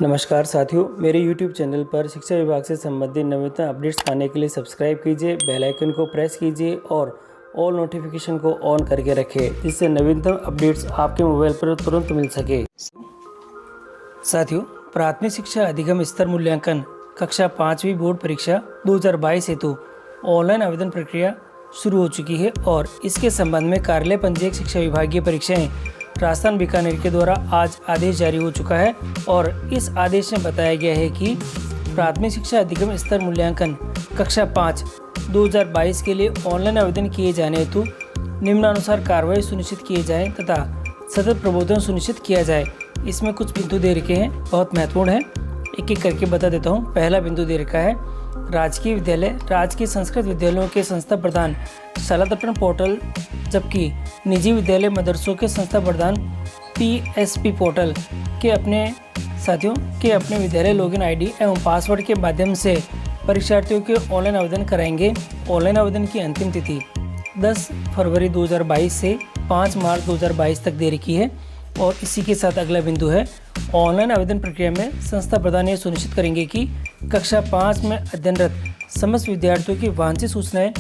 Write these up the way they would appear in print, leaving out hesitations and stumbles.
नमस्कार साथियों, मेरे YouTube चैनल पर शिक्षा विभाग से संबंधित नवीनतम अपडेट्स पाने के लिए सब्सक्राइब कीजिए, बेल आइकन को प्रेस कीजिए और ऑल नोटिफिकेशन को ऑन करके रखें, जिससे नवीनतम अपडेट्स आपके मोबाइल पर तुरंत मिल सके। साथियों, प्राथमिक शिक्षा अधिगम स्तर मूल्यांकन कक्षा 5वीं बोर्ड परीक्षा 2022 हेतु ऑनलाइन आवेदन प्रक्रिया शुरू हो चुकी है और इसके संबंध में कार्यालय पंजीयक शिक्षा विभागीय परीक्षाएं राजस्थान बीकानेर के द्वारा आज आदेश जारी हो चुका है और इस आदेश में बताया गया है कि प्राथमिक शिक्षा अधिगम स्तर मूल्यांकन कक्षा 5 2022 के लिए ऑनलाइन आवेदन किए जाने हेतु निम्नानुसार कार्रवाई सुनिश्चित किए जाएं तथा सतत प्रबोधन सुनिश्चित किया जाए। इसमें कुछ बिंदु दे रखे हैं, बहुत महत्वपूर्ण है, एक एक करके बता देता हूँ। पहला बिंदु दे रखा है राजकीय विद्यालय, राजकीय संस्कृत विद्यालयों के संस्था प्रधान शाला दर्पण पोर्टल, जबकि निजी विद्यालय मदरसों के संस्था प्रधान PSP पोर्टल के अपने विद्यालय लॉगिन आईडी एवं पासवर्ड के माध्यम से परीक्षार्थियों के ऑनलाइन आवेदन कराएंगे। ऑनलाइन आवेदन की अंतिम तिथि 10 फरवरी 2022 से 5 मार्च 2022 तक दे रखी है। और इसी के साथ अगला बिंदु है ऑनलाइन आवेदन प्रक्रिया में संस्था प्रधान ये सुनिश्चित करेंगे कि कक्षा 5 में अध्ययनरत समस्त विद्यार्थियों की वांछित सूचनाएं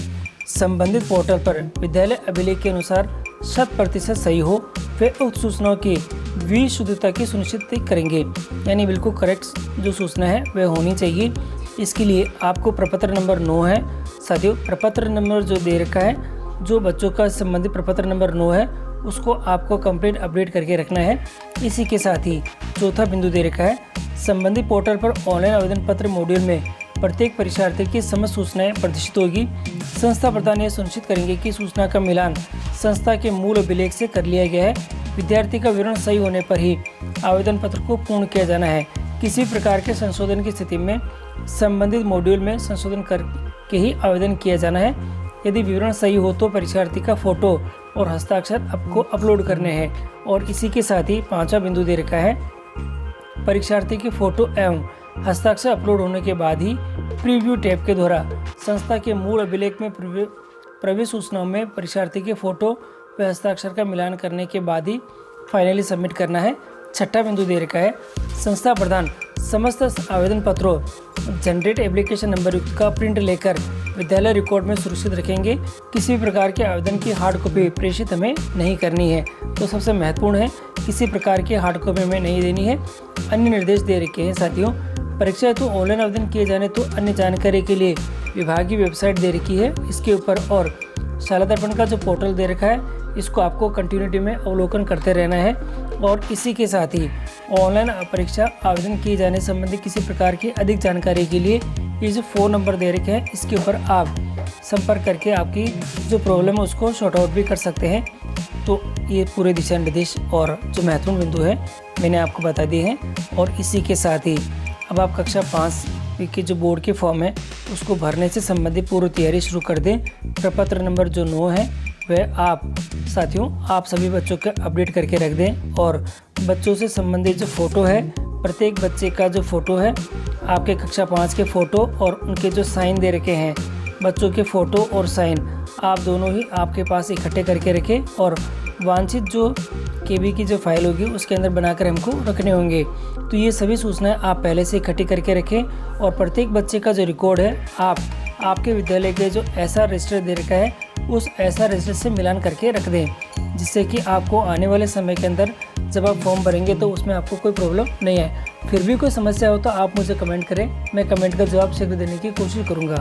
संबंधित पोर्टल पर विद्यालय अभिलेख के अनुसार 100% सही हो। वे उक्त सूचनाओं की विशुद्धता की सुनिश्चित करेंगे, यानी बिल्कुल करेक्ट जो सूचना है वह होनी चाहिए। इसके लिए आपको प्रपत्र नंबर 9 है। साथियों, प्रपत्र नंबर जो दे रखा है, जो बच्चों का संबंधित प्रपत्र नंबर 9 है, उसको आपको कंप्लीट अपडेट करके रखना है। इसी के साथ ही चौथा बिंदु दे रखा है संबंधित पोर्टल पर ऑनलाइन आवेदन पत्र मॉड्यूल में प्रत्येक परीक्षार्थी की समस्त सूचनाएं प्रदर्शित होगी। संस्था प्रधान यह सुनिश्चित करेंगे कि सूचना का मिलान संस्था के मूल अभिलेख से कर लिया गया है। विद्यार्थी का विवरण सही होने पर ही आवेदन पत्र को पूर्ण किया जाना है। किसी प्रकार के संशोधन की स्थिति में संबंधित मॉड्यूल में संशोधन करके ही आवेदन किया जाना है। यदि विवरण सही हो तो परीक्षार्थी का फोटो और हस्ताक्षर आपको अपलोड करने हैं। और इसी के साथ ही पांचवा बिंदु दे रखा है परीक्षार्थी के फोटो एवं हस्ताक्षर अपलोड होने के बाद ही प्रीव्यू टैब के द्वारा संस्था के मूल अभिलेख में प्रवेश सूचनाओं में परीक्षार्थी के फोटो व हस्ताक्षर का मिलान करने के बाद ही फाइनली सबमिट करना है। छठा बिंदु दे रखा है संस्था प्रधान समस्त आवेदन पत्रों जनरेट एप्लीकेशन नंबर युक्त का प्रिंट लेकर विद्यालय रिकॉर्ड में सुरक्षित रखेंगे। किसी भी प्रकार के आवेदन की हार्ड कॉपी प्रेषित हमें नहीं करनी है। तो सबसे महत्वपूर्ण है, किसी प्रकार की हार्ड कॉपी हमें नहीं देनी है। अन्य निर्देश दे रखे हैं साथियों, परीक्षा हेतु ऑनलाइन आवेदन किए जाने तो अन्य जानकारी के लिए विभागीय वेबसाइट दे रखी है इसके ऊपर, और शाला दर्पण का जो पोर्टल दे रखा है इसको आपको कंटिन्यूटी में अवलोकन करते रहना है। और इसी के साथ ही ऑनलाइन परीक्षा आवेदन किए जाने संबंधी किसी प्रकार की अधिक जानकारी के लिए ये जो फ़ोन नंबर दे रखे हैं इसके ऊपर आप संपर्क करके आपकी जो प्रॉब्लम है उसको सॉर्ट आउट भी कर सकते हैं। तो ये पूरे दिशा निर्देश और जो महत्वपूर्ण बिंदु है मैंने आपको बता दिए हैं। और इसी के साथ ही अब आप कक्षा 5 के जो बोर्ड के फॉर्म है उसको भरने से संबंधित पूर्व तैयारी शुरू कर दें। प्रपत्र नंबर जो 9 है वह आप सभी बच्चों के अपडेट करके रख दें। और बच्चों से संबंधित जो फ़ोटो है, प्रत्येक बच्चे का जो फ़ोटो है, आपके कक्षा 5 के फ़ोटो और उनके जो साइन दे रखे हैं, बच्चों के फ़ोटो और साइन आप दोनों ही आपके पास इकट्ठे करके रखें। और वांछित जो केबी की जो फाइल होगी उसके अंदर बनाकर हमको रखने होंगे। तो ये सभी सूचनाएं आप पहले से इकट्ठी करके रखें। और प्रत्येक बच्चे का जो रिकॉर्ड है आपके विद्यालय के जो ऐसा रजिस्टर दे रखा है उस ऐसा रजिस्टर से मिलान करके रख दें, जिससे कि आपको आने वाले समय के अंदर जब आप फॉर्म भरेंगे तो उसमें आपको कोई प्रॉब्लम नहीं है। फिर भी कोई समस्या हो तो आप मुझे कमेंट करें, मैं कमेंट का जवाब शीघ्र देने की कोशिश करूँगा।